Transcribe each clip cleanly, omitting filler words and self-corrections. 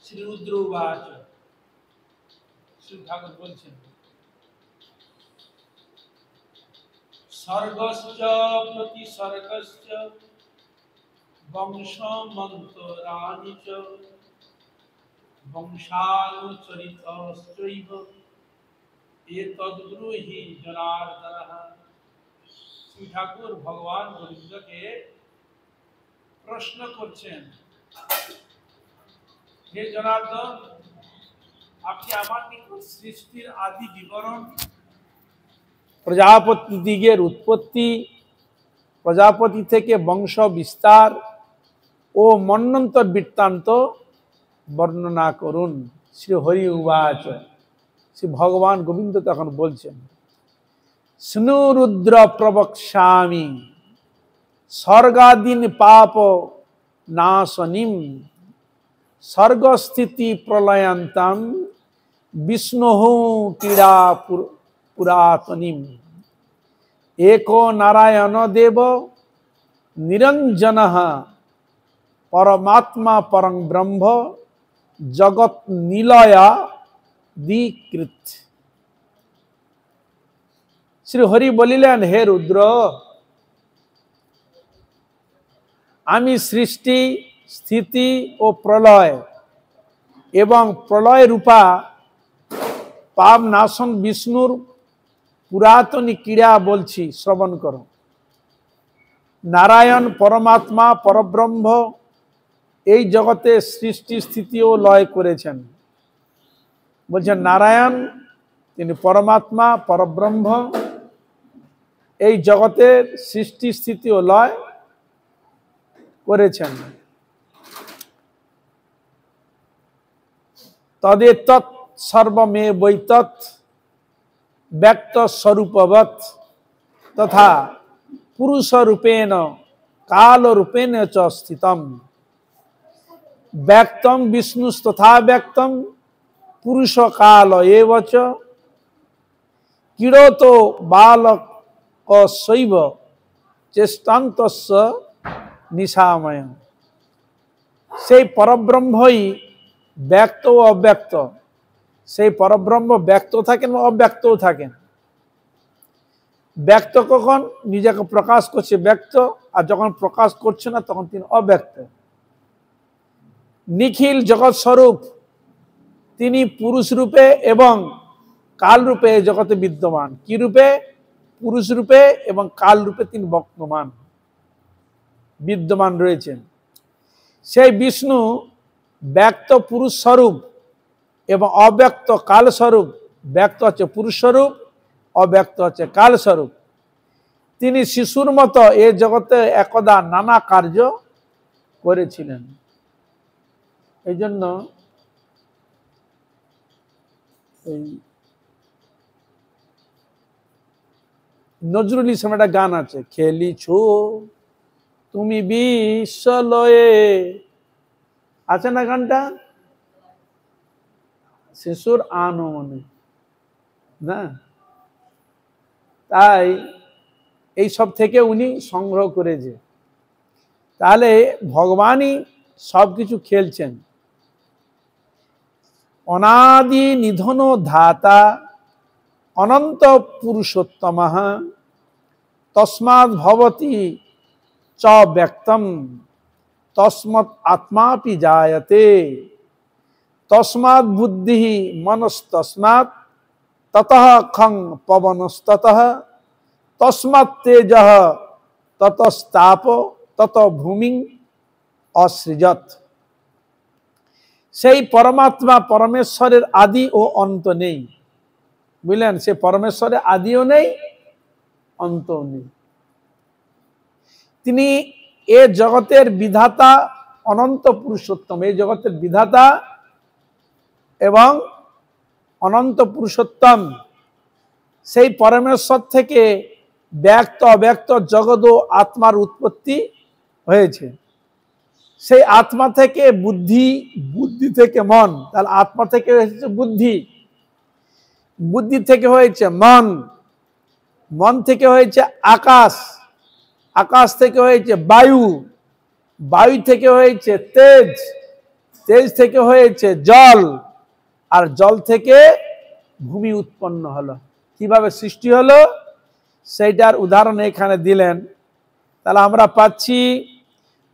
শ্রী রুদ্র উবাচ শ্রী ঠাকুর বলছেন স্বর্গশ্চ প্রতিসর্গশ্চ বংশমন্তরাণি চ বংশানুচরিতশ্চৈব এতদ্ব্রূহি জনার্দনঃ। শ্রী ঠাকুর ভগবান গোবিন্দকে প্রশ্ন করছেন, হে জনার্দন, আপনি আমার নিকট সৃষ্টির আদি বিবরণ, প্রজাপতি দিগের উৎপত্তি, প্রজাপতি থেকে বংশ বিস্তার ও মন্বন্তর বৃত্তান্ত বর্ণনা করুন। শ্রী হরি উবাচ, শ্রী ভগবান গোবিন্দ তখন বলছেন, স্নু রুদ্র প্রবক্ষ্যামি স্বর্গাদীন পাপ নাশনিম স্বর্গস্থিতি প্রলয়ন্তাম বিষ্ণুঃ ক্রীড়া পুরাতনীম एको नारायण देव निरंजनः परमात्मा परं ब्रह्म जगत निलया दीकृत। श्री हरि बोलिलेन, हे रुद्र, आमी सृष्टि स्थिति और प्रलय एवं प्रलय रूपा पाप नाशन विष्णुर पुरातनी क्रीड़ा बोलছি, শ্রবণ করো। नारायण परमात्मा परब्रह्म এই জগতে সৃষ্টি স্থিতি ও লয় করেছেন। বলছেন নারায়ণ তিনি পরমাত্মা পরব্রহ্ম এই জগতের সৃষ্টি স্থিতি ও লয় করেছেন। তদেতৎ সর্বমে বৈতৎ व्यक्त स्वरूपवत तथा पुरुष रूपेण काल रूपेण च स्थितम व्यक्तम विष्णुस्तथा व्यक्तम पुरुष काल एव च किड़ोतो बालक शैव चेष्टान्तस्य निशामय। সেই পরব্রহ্মই ব্যক্ত ও অব্যক্ত, সেই পরব্রহ্ম ব্যক্ত থাকেন বা অব্যক্তও থাকেন। ব্যক্ত কখন নিজেকে প্রকাশ করছে ব্যক্ত, আর যখন প্রকাশ করছে না তখন তিনি অব্যক্ত। নিখিল জগৎ স্বরূপ তিনি পুরুষ রূপে এবং কাল রূপে জগতে বিদ্যমান। কি রূপে? পুরুষ রূপে এবং কাল রূপে তিনি বর্তমান বিদ্যমান রয়েছেন। সেই বিষ্ণু ব্যক্ত পুরুষ স্বরূপ এবং অব্যক্ত কাল স্বরূপ। ব্যক্ত হচ্ছে পুরুষ স্বরূপ, অব্যক্ত হচ্ছে কাল স্বরূপ। তিনি শিশুর মতো এ জগতে একদা নানা কার্য করেছিলেন। এই জন্য নজরুল ইসলাম একটা গান আছে, খেলিছো তুমি বিশ্বলয়ে, আছে না গানটা? শিশুর আনমনে না, তাই এই সব থেকে উনি সংগ্রহ করেছে। তাহলে ভগবানই সবকিছু খেলছেন। অনাদি নিধন ধাতা অনন্ত পুরুষোত্তমঃ তস্মাৎ ভবতি চ ব্যক্তম তস্মাৎ আত্মাপি জায়তে তস্মাৎ বুদ্ধি মনস্তস্মাৎ ততঃ খং পবনস্ততঃ তস্মাৎ তেজঃ ততস্তাপ তত ভূমিং অসৃজত। সেই পরমাত্মা পরমেশ্বরের আদি ও অন্ত নেই। বুঝলেন? সে পরমেশ্বরের আদিও নেই, অন্তও নেই। তিনি এ জগতের বিধাতা, অনন্ত পুরুষোত্তম, এই জগতের বিধাতা এবং অনন্ত পুরুষোত্তম। সেই পরমেশ্বর থেকে ব্যক্ত অব্যক্ত জগৎ ও আত্মার উৎপত্তি হয়েছে। সেই আত্মা থেকে বুদ্ধি, বুদ্ধি থেকে মন, তাহলে আত্মা থেকে হয়েছে বুদ্ধি, বুদ্ধি থেকে হয়েছে মন, মন থেকে হয়েছে আকাশ, আকাশ থেকে হয়েছে বায়ু, বায়ু থেকে হয়েছে তেজ, তেজ থেকে হয়েছে জল, আর জল থেকে ভূমি উৎপন্ন হলো। কিভাবে সৃষ্টি হলো সেইটার উদাহরণ এখানে দিলেন। তাহলে আমরা পাচ্ছি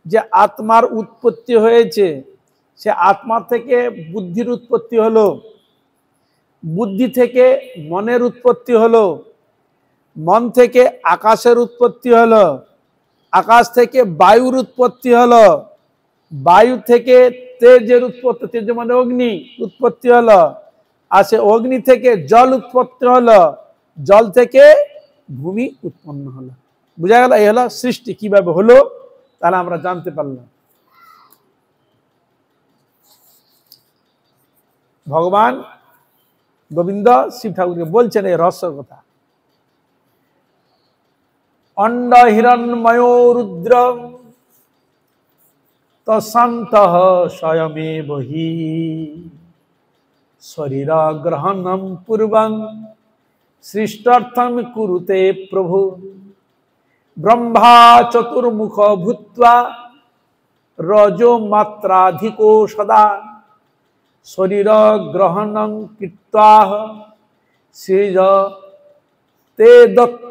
যে আত্মার উৎপত্তি হয়েছে, সে আত্মা থেকে বুদ্ধির উৎপত্তি হলো, বুদ্ধি থেকে মনের উৎপত্তি হলো, মন থেকে আকাশের উৎপত্তি হলো, আকাশ থেকে বায়ুর উৎপত্তি হলো, বায়ু থেকে তেজের উৎপত্তি, তেজ মানে অগ্নি উৎপত্তি হলো, আর সে অগ্নি থেকে জল উৎপত্তি হলো, জল থেকে ভূমি উৎপন্ন হলো। বুঝা গেল? এই হলো সৃষ্টি কিভাবে হলো, তাহলে আমরা জানতে পারলাম। ভগবান গোবিন্দ শিব ঠাকুরকে বলছেন এই রহস্যের কথা। অণ্ড হিরণ্ময় রুদ্র তশান্তঃ স্বয়মেব হি শরীর গ্রহণম পূর্বং সৃষ্টার্থম কুরুতে প্রভু ব্রহ্মা চতুর্মুখ ভূত্বা রজো মাত্রাধিকো সদা শরীর গ্রহণং কৃত্বা সৃজ তে দত্ত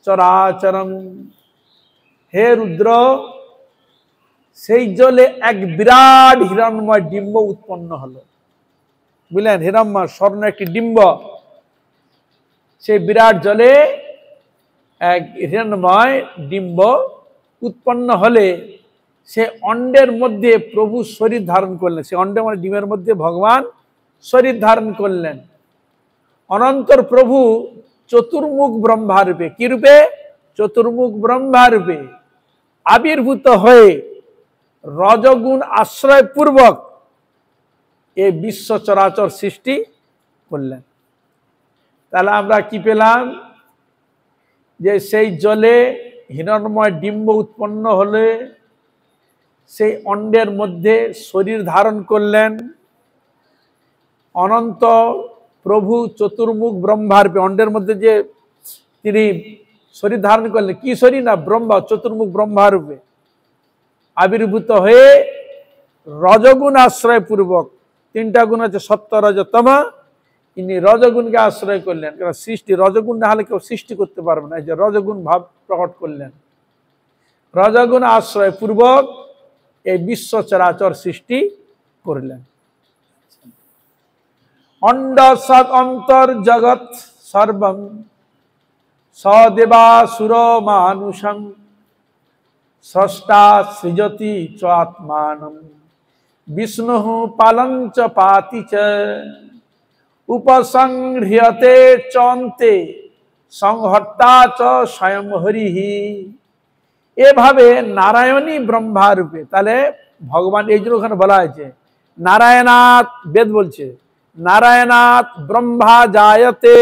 চরাচরম। হে রুদ্র, সেই জলে এক বিরাট হিরণ্ময় ডিম্ব উৎপন্ন হলো। বুঝলেন? হিরণ্ময় স্বর্ণ একটি ডিম্ব, সেই বিরাট জলে এক হিরণ্ময় ডিম্ব উৎপন্ন হলে সে অন্ডের মধ্যে প্রভু শরীর ধারণ করলেন। সে অন্ডে মানে ডিমের মধ্যে ভগবান শরীর ধারণ করলেন। অনন্তর প্রভু চতুর্মুখ ব্রহ্মা রূপে, কি রূপে? চতুর্মুখ ব্রহ্মা রূপে আবির্ভূত হয়ে রজগুণ আশ্রয় পূর্বক এই বিশ্ব চরাচর সৃষ্টি করলেন। তাহলে আমরা কি পেলাম? যে সেই জলে হিরণ্ময় ডিম্ব উৎপন্ন হলে সেই অন্ডের মধ্যে শরীর ধারণ করলেন। অনন্ত প্রভু চতুর্মুখ ব্রহ্মা রূপে অন্ডের মধ্যে যে তিনি শরীর ধারণ করলেন, কি শরীর? না ব্রহ্মা, চতুর্মুখ ব্রহ্মা রূপে আবির্ভূত হয়ে রজগুণ আশ্রয় পূর্বক, তিনটা গুণ আছে সত্য রজ তম, ইনি রজগুণকে আশ্রয় করলেন। কারণ সৃষ্টি রজগুণ না হলে কেউ সৃষ্টি করতে পারবে না, এই যে রজগুণ ভাব প্রকট করলেন। রজগুণ আশ্রয় পূর্বক এই বিশ্ব চরাচর সৃষ্টি করলেন। অণ্ড সৎ অন্তর জগৎ সর্বং সদেবাসুর মানুষং স্রষ্টা সৃজতি চ আত্মানম বিষ্ণু পালং চ পাতি চ উপসংহ্রিয়তে চন্তে সংহর্তা চ স্বয়ং হরিহি। এভাবে নারায়ণী ব্রহ্মা রূপে, তাহলে ভগবান এই জন্য ওখানে বলা হয়েছে নারায়ণাৎ, বেদ বলছে নারায়ণাৎ ব্রহ্মা জায়তে,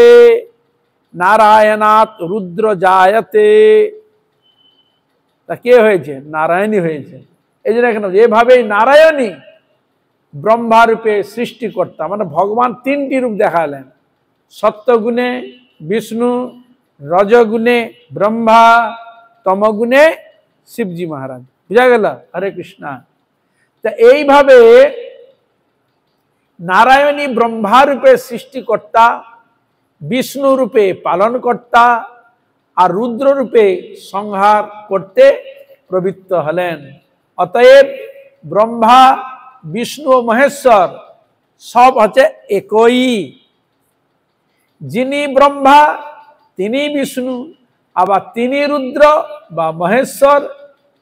নারায়ণাৎ রুদ্র জায়তে। তা কে হয়েছে? নারায়ণী হয়েছে। এই জন্য এখানে এভাবেই নারায়ণী ব্রহ্মা রূপে সৃষ্টিকর্তা, মানে ভগবান তিনটি রূপ দেখালেন, সত্যগুণে বিষ্ণু, রজগুণে ব্রহ্মা, তমগুণে শিবজি মহারাজ। বুঝা গেল? হরে কৃষ্ণা। তা এইভাবে নারায়ণী ব্রহ্মা রূপে সৃষ্টিকর্তা, বিষ্ণু রূপে পালনকর্তা, আর রুদ্র রূপে সংহার করতে প্রবৃত্ত হলেন। অতএব ব্রহ্মা, বিষ্ণু ও মহেশ্বর সব হচ্ছে একই। যিনি ব্রহ্মা তিনি বিষ্ণু, আবার তিনি রুদ্র বা মহেশ্বর,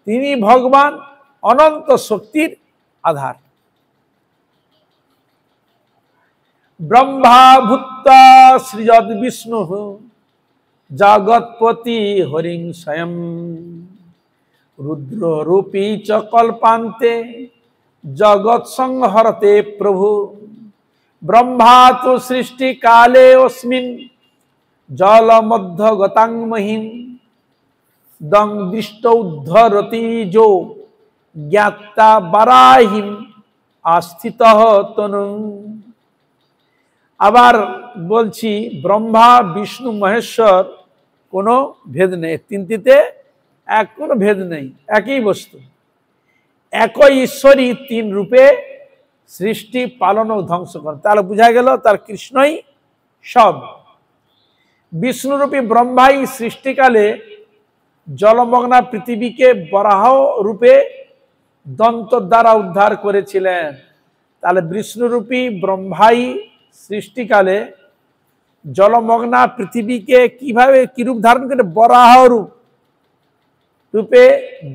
তিনি ভগবান অনন্ত শক্তির আধার। ব্রহ্মা ভূত্বা সৃজৎ বিষ্ণু জগৎপতি হরিং স্বয়ং রুদ্র রূপী চ কল্পান্তে জগৎ সংহরতে প্রভু ব্রহ্মা তো সৃষ্টি কালে অস্মিন জল মধ্য গতাং মহিম দং দৃষ্টৌদ্ধরতি যো জ্ঞাতা বারাহিম আস্থিত তনু। আবার বলছি, ব্রহ্মা বিষ্ণু মহেশ্বর কোনো ভেদ নেই, তিনটিতে এক কোনো ভেদ নেই, একই বস্তু, একই ঈশ্বরই তিন রূপে সৃষ্টি পালন ও ধ্বংস করেন। তাহলে বুঝা গেল তার কৃষ্ণই সব। বিষ্ণুরূপী ব্রহ্মাই সৃষ্টিকালে জলমগ্না পৃথিবীকে বরাহ রূপে দন্ত দ্বারা উদ্ধার করেছিলেন। তাহলে বিষ্ণুরূপী ব্রহ্মাই সৃষ্টিকালে জলমগ্না পৃথিবীকে কিভাবে কিরূপ ধারণ করে, বরাহ রূপে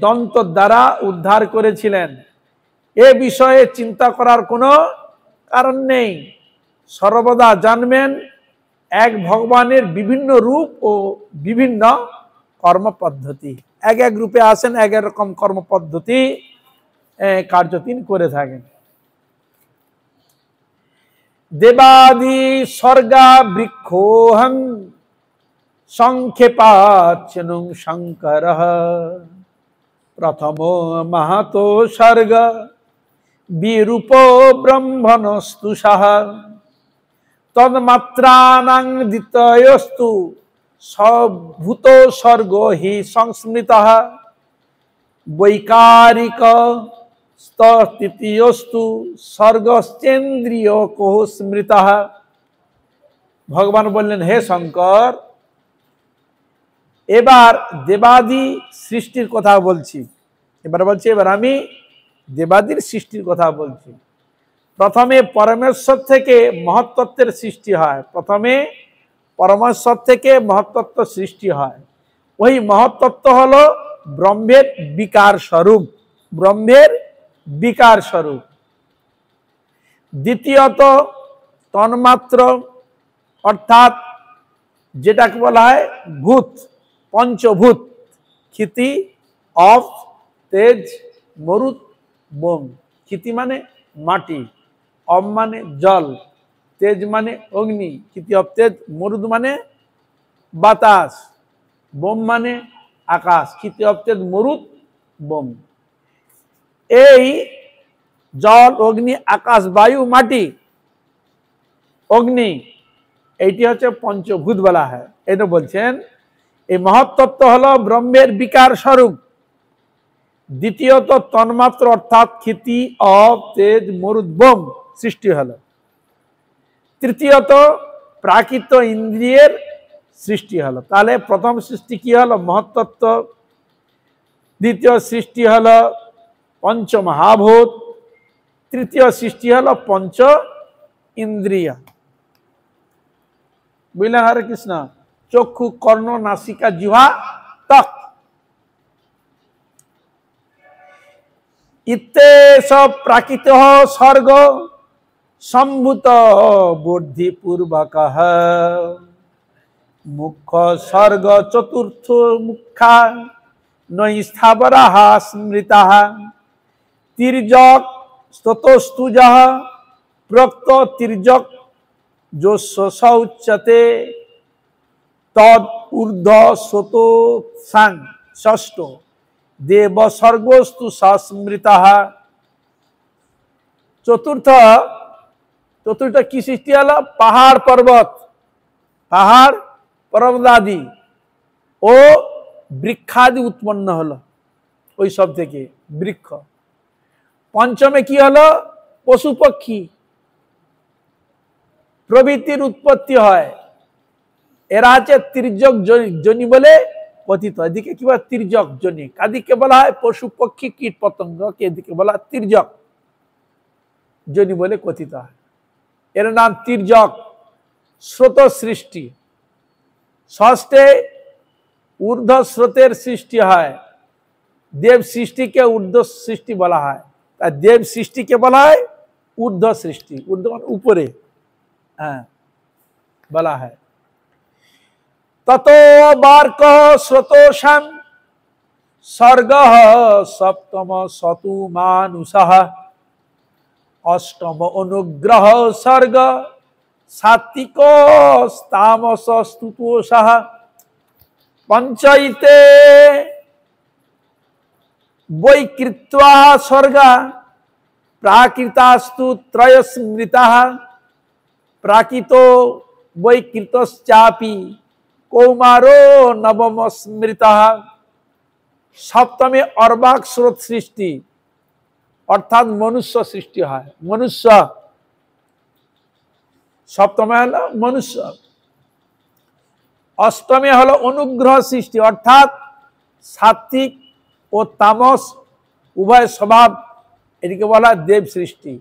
দন্ত দ্বারা উদ্ধার করেছিলেন। এ বিষয়ে চিন্তা করার কোনো কারণ নেই। সর্বদা জানবেন এক ভগবানের বিভিন্ন রূপ ও বিভিন্ন কর্মপদ্ধতি। এক এক রূপে আসেন, এক এক রকম কর্মপদ্ধতি কার্য তিনি করে থাকেন। দেবাদি স্বর্গা বৃক্ষোহং সংক্ষেপাচ্ছনুং শঙ্কর প্রথম মাহাতো স্বর্গ বিরূপ ব্রহ্মণস্তু সহ তন্মাত্রানাং দ্বিতীয়স্তু সভূত স্বর্গ হি সংস্মৃতঃ বৈকারিক তৃতীয়স্তু স্বর্গশ্চেন্দ্রিয় কোহ স্মৃতঃ। ভগবান বললেন, হে শঙ্কর, এবার দেবাদি সৃষ্টির কথা বলছি। এবার আমি দেবাদির সৃষ্টির কথা বলছি। প্রথমে পরমেশ্বর থেকে মহত্তত্ত্বের সৃষ্টি হয়। প্রথমে পরমেশ্বর থেকে মহত্তত্ত্ব সৃষ্টি হয়। ওই মহত্তত্ত্ব হলো ব্রহ্মের বিকার স্বরূপ, ব্রহ্মের বিকার স্বরূপ। দ্বিতীয়ত তন্মাত্র, অর্থাৎ যেটাকে বলা হয় ভূত, পঞ্চভূত, ক্ষিতি, অপ, তেজ, মরুত, বোম। ক্ষিতি মানে মাটি, অপ মানে জল, তেজ মানে অগ্নি, ক্ষিতি অপ তেজ, মরুদ মানে বাতাস, বোম মানে আকাশ, ক্ষিতি অপ তেজ, মরুদ, বোম। এই জল, অগ্নি, আকাশ, বায়ু, মাটি, অগ্নি, এইটি হচ্ছে পঞ্চভূত বলা হয়। এটা বলছেন এই মহত্তত্ত্ব হলো ব্রহ্মের বিকার স্বরূপ। দ্বিতীয়ত তন্মাত্র, অর্থাৎ ক্ষিতি, অপ, তেজ, মরুদ, বোম সৃষ্টি হলো। তৃতীয়ত প্রাকৃত ইন্দ্রিয়ের সৃষ্টি হলো। তাহলে প্রথম সৃষ্টি কি হলো? মহত্তত্ত্ব। দ্বিতীয় সৃষ্টি হলো পঞ্চমহাভূত। তৃতীয় সৃষ্টি হলো পঞ্চ ইন্দ্রিয়। বুঝলেন? হরে কৃষ্ণ। চক্ষু, কর্ণ, নাসিকা, জিহ্বা, ত্বক। ইত্যেষ প্রাকৃত স্বর্গ সম্ভূত বুদ্ধি পূর্বকঃ মুখ্য স্বর্গ চতুর্থ মুখ্যা নৈ স্থাবরাঃ স্মৃতাঃ তির্যক স্ততস্তুজঃ প্রক্ত তির্যক যোস্য স উচ্যতে তদ ঊর্ধ্ব স্রোতোৎসাং ষষ্ঠ দেব স্বর্গস্তু সস্মৃতঃ। চতুর্থ কি সৃষ্টি হলো? পাহাড় পর্বত, পাহাড় পর্বত আদি ও বৃক্ষাদি উৎপন্ন হলো ওই সব থেকে, বৃক্ষ। পঞ্চমে কি হলো? পশু পক্ষী প্রভৃতির উৎপত্তি হয়। এরা হচ্ছে তির্যক জনি বলে কথিত। এদিকে কি বলা? তির্যক জনি। কাদিকে বলা হয় পশু পক্ষী কীট পতঙ্গ, এদিকে বলা তির্যক জনি বলে কথিত হয়। এর নাম তির্যক। স্রোত সৃষ্টি। ষষ্ঠে ঊর্ধ্ব স্রোতের সৃষ্টি হয়। দেব সৃষ্টিকে ঊর্ধ্ব সৃষ্টি বলা হয়। তাই দেব সৃষ্টিকে বলা হয় ঊর্ধ্ব সৃষ্টি। ঊর্ধ্ব মানে উপরে, হ্যাঁ, বলা হয়। তত বার্ক স্রোতোষাং স্বর্গ সপ্তম সতু মানুষঃ অষ্টম অনুগ্রহ স্বর্গ সাত্বিক তামস স্তুতোষঃ পঞ্চৈতে বৈকৃত্বা স্বর্গা প্রাকৃতাস্তু ত্রয় স্মৃতঃ প্রাকৃত বৈকৃতশ্চাপি কৌমারো নবম স্মৃতঃ। সপ্তমে অর্বাক স্রোত সৃষ্টি। অর্থাৎ মনুষ্য সৃষ্টি হয়। মনুষ্য সপ্তমে হলো মনুষ্য, অষ্টমে হলো অনুগ্রহ সৃষ্টি, অর্থাৎ সাত্বিক ও তামস উভয় স্বভাব, এটিকে বলা দেব সৃষ্টি।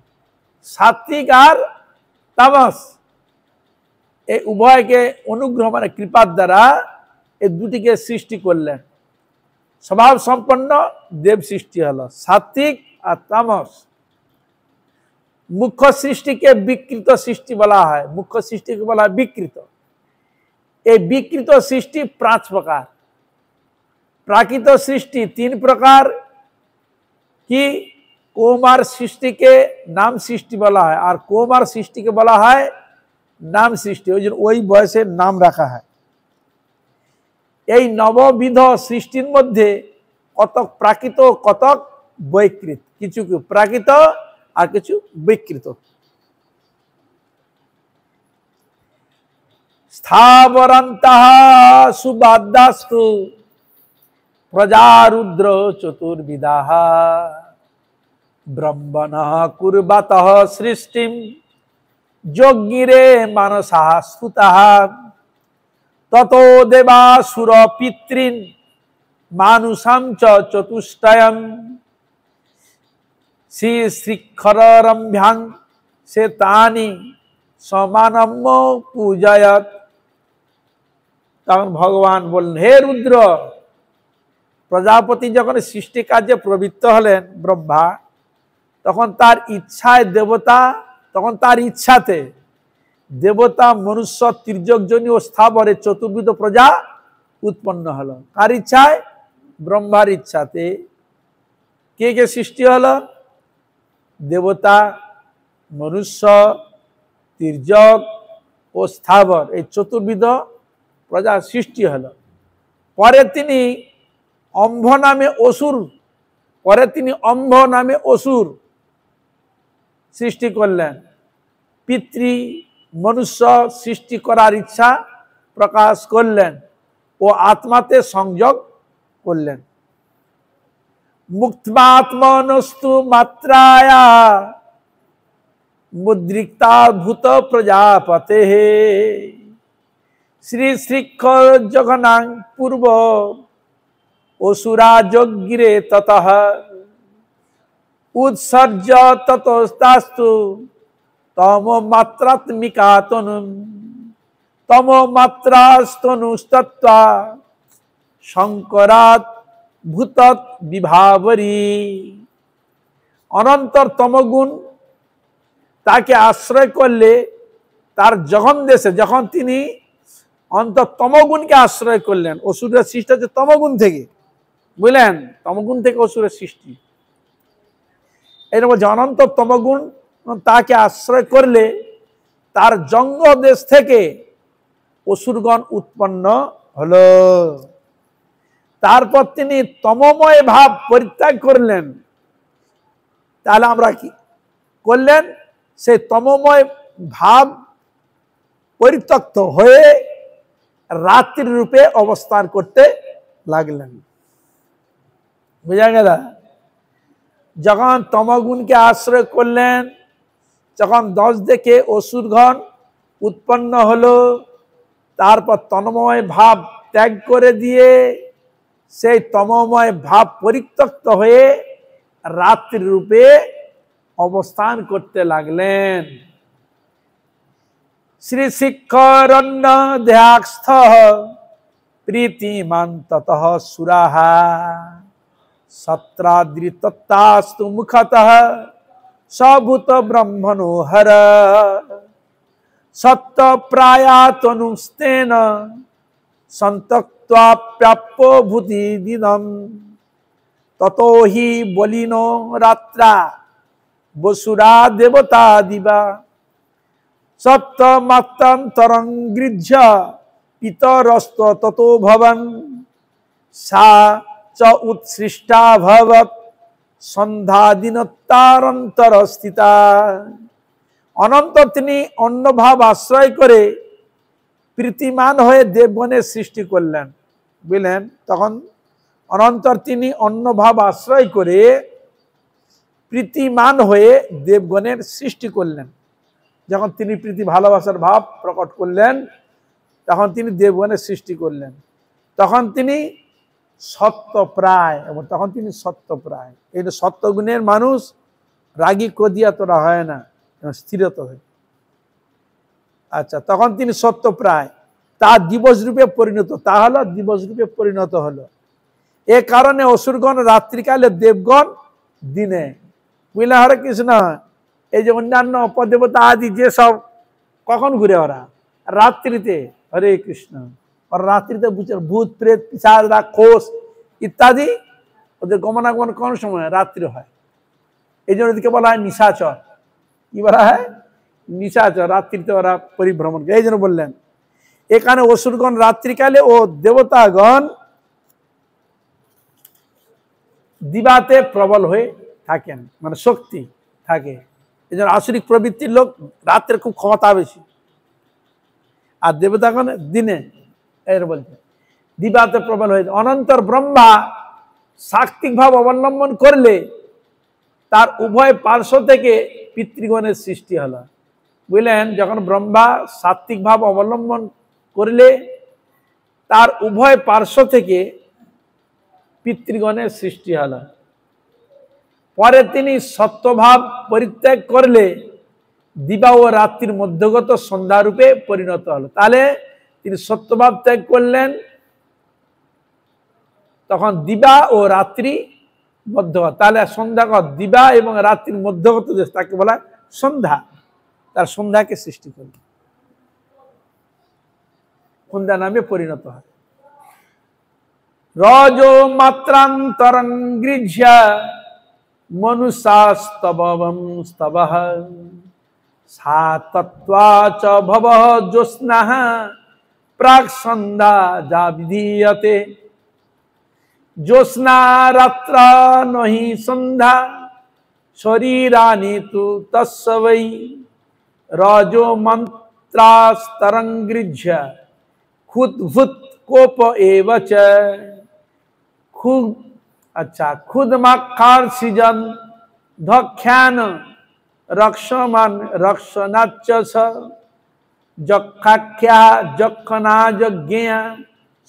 সাত্বিক আর তামস এই উভয়কে অনুগ্রহ মানে কৃপার দ্বারা এই দুটিকে সৃষ্টি করলেন। স্বভাব সম্পন্ন দেব সৃষ্টি হলো, সাত্বিক আর তামস। মুখ্য সৃষ্টিকে বিকৃত সৃষ্টি বলা হয়, মুখ্য সৃষ্টিকে বলা হয় বিকৃত। এই বিকৃত সৃষ্টি 5 প্রকার। প্রাকৃত সৃষ্টি 3 প্রকার। কি? কৌমার সৃষ্টিকে নাম সৃষ্টি বলা হয়, আর কৌমার সৃষ্টিকে বলা হয় নাম সৃষ্টি, ওই জন্য ওই বয়সে নাম রাখা হয়। এই নববিধ সৃষ্টির মধ্যে কতক প্রাকৃত, কতক বৈকৃত, কিছু প্রাকৃত আর কিছু বিকৃত। স্থাবরান্তঃ সুবাদ্যাস্তু প্রজারুদ্র চতুর্বিদাঃ ব্রহ্মণঃ কুর্বতঃ সৃষ্টিম যোগিরে মানসাঃ স্তুতাঃ ততো দেবাসুর পিতৃন মানুষাম চ চতুষ্টয়ম শ্রী শিখররম্ভ্যাং সে তানি সমানম্য পূজয়ত। তখন ভগবান বললেন, হে রুদ্র, প্রজাপতি যখন সৃষ্টি কার্যে প্রবৃত্ত হলেন ব্রহ্মা, তখন তার ইচ্ছায় দেবতা, তখন তার ইচ্ছাতে দেবতা, মনুষ্য, তির্যকজনী ও স্থাবরে চতুর্বিধ প্রজা উৎপন্ন হলো। কার ইচ্ছায়? ব্রহ্মার ইচ্ছাতে। কে কে সৃষ্টি হলো? দেবতা, মনুষ্য, তির্যক ও স্থাবর, এই চতুর্বিধ প্রজা সৃষ্টি হলো। পরে তিনি অম্ভ নামে অসুর সৃষ্টি করলেন। পিতৃ মনুষ্য সৃষ্টি করার ইচ্ছা প্রকাশ করলেন ও আত্মাতে সংযোগ করলেন। মুক্তাত্মনস্তু মাত্রায়া মুদ্রিক্তা ভূত প্রজাপতে শ্রী শ্রীখ জগনাং পূর্ব অসুরা যজ্ঞিরে ততঃ উৎসর্য ততস্তাস্তু তম মাত্রাত্মিকা তনুম তম মাত্রাস্তনুস্তত্ত্বা শঙ্করাত ভূতৎ বিভাবরী। অনন্তর তমগুণ তাকে আশ্রয় করলে তার জঘন দেশে, যখন তিনি অন্তর তমগুণকে আশ্রয় করলেন, অসুরের সৃষ্টি হচ্ছে তমগুণ থেকে, বুঝলেন? তমগুণ থেকে অসুরের সৃষ্টি। এরকম যে অনন্ত তমগুণ তাকে আশ্রয় করলে তার জঙ্গ দেশ থেকে অসুরগণ উৎপন্ন হলো। তারপর তিনি তমময় ভাব পরিত্যাগ করলেন। তাহলে আমরা কি করলেন? সেই তমময় ভাব পরিত্যক্ত হয়ে রাত্রির রূপে অবস্থান করতে লাগলেন। বুঝা গেল? যখন তমগুণকে আশ্রয় করলেন, যখন 10 দেখে অসুরগণ উৎপন্ন হলো, তারপর তন্ময় ভাব ত্যাগ করে দিয়ে সেই তমময় ভাব পরিত্যক্ত হয়ে রাত্রি রূপে অবস্থান করতে লাগলেন। শ্রী শিখরণ্য দেহাস্থ প্রীতিমান ততঃ সুরাহ সত্রাদৃতত্তাস্তু মুখতঃ সভূত ব্রহ্মণোহর সত্য প্রায়াতনুস্তেন সন্তক্ত্বা প্রাপ্য ভূতিদিদম ততো হি বলিনো রাত্রা বসুরা দেবতা দিবা সপ্ত মাত্রান্তরং গৃহ্য পিতরস্ত ততো ভবন সা চ উৎসৃষ্টা ভবত সন্ধ্যাদিনত্তারন্তর স্থিতা। অনন্তর তিনি অন্নভাব আশ্রয় করে প্রীতিমান হয়ে দেবগণের সৃষ্টি করলেন, বুঝলেন? তখন অনন্তর তিনি অন্নভাব আশ্রয় করে প্রীতিমান হয়ে দেবগণের সৃষ্টি করলেন। যখন তিনি প্রীতি ভালোবাসার ভাব প্রকট করলেন, তখন তিনি দেবগণের সৃষ্টি করলেন। তখন তিনি সত্যপ্রায়, এবং তখন তিনি সত্যপ্রায়। এই সত্যগুণের মানুষ রাগী ক্রোধিয়া তোরা হয় না, স্থিরতা হয়। আচ্ছা, তখন তিনি সত্যপ্রায়, তা দিবস রূপে পরিণত, তা হলো দিবস রূপে পরিণত হলো। এ কারণে অসুরগণ রাত্রিকালে, দেবগণ দিনে। বুঝলে হরে কৃষ্ণ? এই যে অন্যান্য অপদেবতা আদি যেসব, কখন ঘুরে ওরা? রাত্রিতে। হরে কৃষ্ণ। ওরা রাত্রিতে ভূত প্রেত পিশাচ রাক্ষস ইত্যাদি ওদের গমনাগমন কোন সময়? রাত্রি হয়। এই জন্য ওদেরকে বলা হয় নিশাচর। কি বলা হয়? নিশাচর। রাত্রিতে ওরা পরিভ্রমণ করে। এই জন্য বললেন এখানে অসুরগণ রাত্রিকালে ও দেবতাগণ দিবাতে প্রবল হয়ে থাকেন, মানে শক্তি থাকে। এই জন্য আসরিক প্রবৃত্তির লোক রাত্রে খুব ক্ষমতা বেশি, আর দেবতাগণ দিনে। এর বলছে দিবাতে প্রবল হয়ে। অনন্তর ব্রহ্মা সাত্ত্বিক ভাব অবলম্বন করলে তার উভয় পার্শ্ব থেকে পিতৃগণের সৃষ্টি হলো। বুঝলেন? যখন ব্রহ্মা সাত্ত্বিক ভাব অবলম্বন করলে তার উভয় পার্শ্ব থেকে পিতৃগণের সৃষ্টি হলো। পরে তিনি সত্যভাব পরিত্যাগ করলে দিবা ও রাত্রির মধ্যগত সন্ধ্যারূপে পরিণত হলো। তাহলে তিনি সত্যভাব ত্যাগ করলেন, তখন দিবা ও রাত্রি মধ্যগত। তাহলে সন্ধ্যাগত, দিবা এবং রাত্রির মধ্যগত দেশ, তাকে বলা সন্ধ্যা। তার সন্ধ্যাকে সৃষ্টি করলেন, সন্ধ্যা নামে পরিণত হয়। রজো মাত্রান্তরং গৃহ্যা মনুষাস্তবম স্তবঃ সা তত্ত্বা চ ভবঃ জ্যোৎস্নাঃ প্রাক সন্ধ্যা যা বিধীয়তে। জ্যোৎস্না রাত্র নহি সন্ধ্যা শরীরানি তু তস্য বৈ। রজো মন্ত্রাস্তরং গৃহ্যা ক্ষুদ্ভুত কোপ এব চ। ক্ষুদ্মাক্ষার সৃজন ধক্ষান রক্ষমান রক্ষনাচ্চ স। যক্ষাখ্যা যক্ষনা যজ্ঞেয়া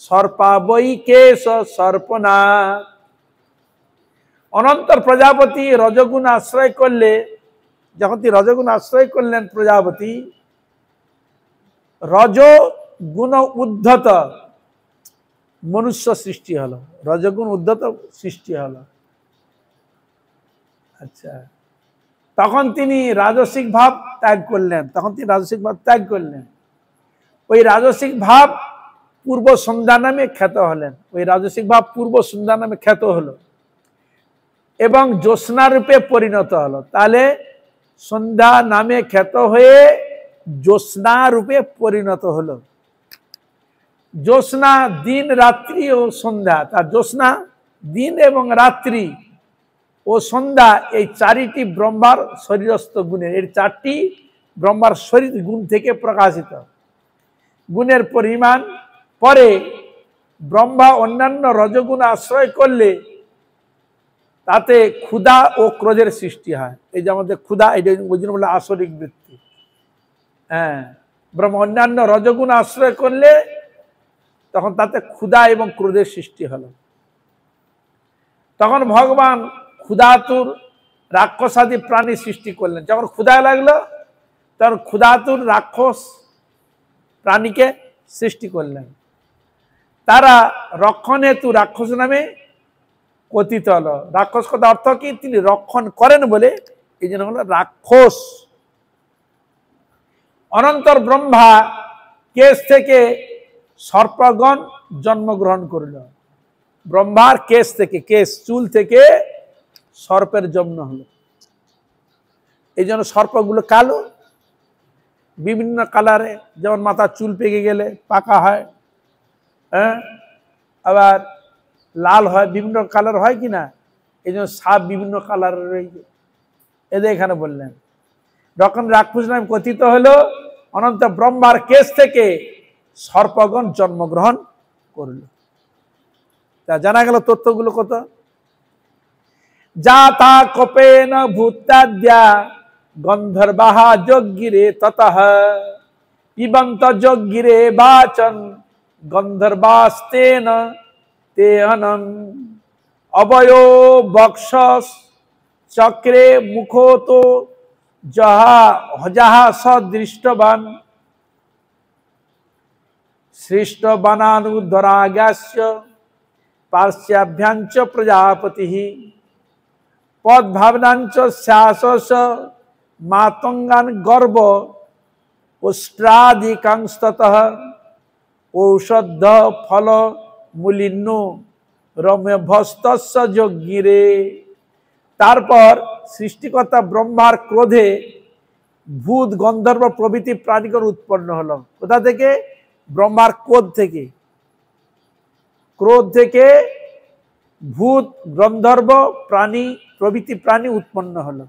সর্পা বৈকেশ সর্পনা। অনন্তর প্রজাপতি রজগুণ আশ্রয় করলে, যখন তিনি রজগুণ আশ্রয় করলেন প্রজাপতি, রজগুণ উদ্ধত মনুষ্য সৃষ্টি হলো, রজগুণ উদ্ধত সৃষ্টি হলো। আচ্ছা, তখন তিনি রাজসিক ভাব ত্যাগ করলেন, ওই রাজসিক ভাব পূর্ব সন্ধ্যা নামে খ্যাত হলেন। ওই রাজসিক ভাব পূর্ব সন্ধ্যা নামে খ্যাত হলো এবং জ্যোৎস্না রূপে পরিণত হলো। তাহলে সন্ধ্যা নামে খ্যাত হয়ে জ্যোৎস্না রূপে পরিণত হলো। জ্যোৎস্না দিন রাত্রি ও সন্ধ্যা, তার জ্যোৎস্না দিন এবং রাত্রি ও সন্ধ্যা, এই চারিটি ব্রহ্মার শরীরস্থ গুণের, এর চারটি ব্রহ্মার শরীর গুণ থেকে প্রকাশিত গুণের পরিমাণ। পরে ব্রহ্মা অন্যান্য রজগুণ আশ্রয় করলে তাতে ক্ষুধা ও ক্রোধের সৃষ্টি হয়। এই যে আমাদের ক্ষুধা, এটা ওই জন্য বলে আসরিক বৃত্তি। হ্যাঁ, ব্রহ্মা অন্যান্য রজগুণ আশ্রয় করলে তখন তাতে ক্ষুধা এবং ক্রোধের সৃষ্টি হলো। তখন ভগবান ক্ষুধাতুর রাক্ষসাদি প্রাণী সৃষ্টি করলেন। যখন ক্ষুধা লাগলো তখন ক্ষুধাতুর রাক্ষস প্রাণীকে সৃষ্টি করলেন। তারা রক্ষণ হেতু রাক্ষস নামে কথিত হলো। রাক্ষস কথা অর্থ কি? তিনি রক্ষণ করেন বলে এই জন্য হলো রাক্ষস। অনন্তর ব্রহ্মা কেশ থেকে সর্পগণ জন্মগ্রহণ করল। ব্রহ্মার কেশ থেকে, কেশ চুল থেকে সর্পের জন্ম হলো। এই জন্য সর্পগুলো কালো, বিভিন্ন কালারে, যেমন মাথার চুল পেকে গেলে পাকা হয়, হ্যাঁ, আবার লাল হয়, বিভিন্ন কালার হয় কিনা। এই জন্য সাপ বিভিন্ন কালারের রয়েছে। এদের এখানে বললেন যখন রাক্ষস নামে কথিত হলো, অনন্ত ব্রহ্মার কেশ থেকে সর্পগণ জন্মগ্রহণ করল। তা জানা গেল তথ্যগুলো কত। जाता कपेन भूताद्या गंधर्वाः जज्ञिरे ततः पिबंत जज्ञिरे वाचन गंधर्वास्तेन ते अनं अवयो वक्ष चक्रे मुखो तो जहा सदृष्टवान सृष्टवानानुदरागास्य पार्श्याभ्यांच प्रजापतिः पद्भावनांच स्यासस मातंगान गर्भ उष्ट्रादिकांस्ततः औषध फल मूलिन्नो रम्य भस्तस्य जज्ञिरे। तारपर सृष्टिकर्ता ब्रह्मार क्रोधे भूत गंधर्व प्रभृति प्राणीगण उत्पन्न हलो। कोथा थेके? ब्रह्मार क्रोध थेके। क्रोध थेके भूत गंधर्व प्राणी प्रभृति प्राणी उत्पन्न हलो।